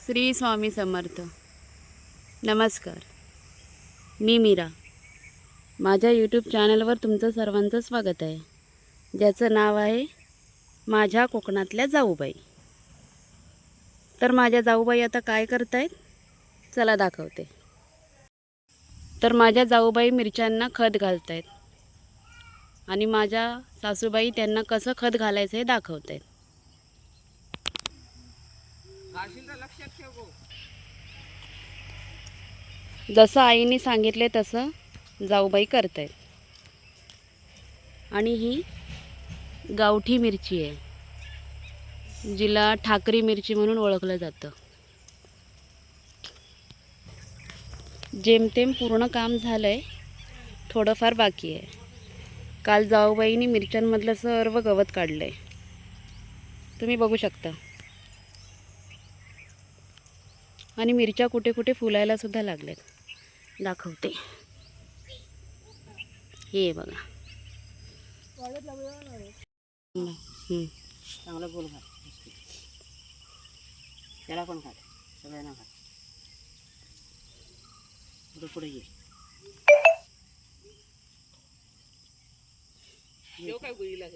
श्री स्वामी समर्थ. नमस्कार, मी मीरा. माझ्या यूट्यूब चॅनलवर तुमचं सर्वांचं स्वागत आहे, ज्याचं नाव आहे माझ्या कोकणातल्या जाऊबाई. तर माझ्या जाऊबाई आता काय करतायत चला दाखवते. तर माझ्या जाऊबाई मिरच्यांना खत घालतायत आणि माझ्या सासूबाई त्यांना कसं खत घालायचं हे दाखवतायत. जसं आईने सांगितले तसं जाऊबाई करतायत. आणि ही गावठी मिरची आहे, जिला ठाकरी मिरची म्हणून ओळखलं जातं. जेमतेम पूर्ण काम झालंय, थोडंफार बाकी आहे. काल जाऊबाईंनी मिरच्यांमधलं सर्व गवत काढलंय, तुम्ही बघू शकता. आणि मिरच्या कुठे कुठे फुलायला सुद्धा लागल्यात, दाखवते. हे बघा. चांगलं गोल घाल, त्याला पण घाल, सगळ्यांना घाल. पुढे पुढे ये. काय गोळीला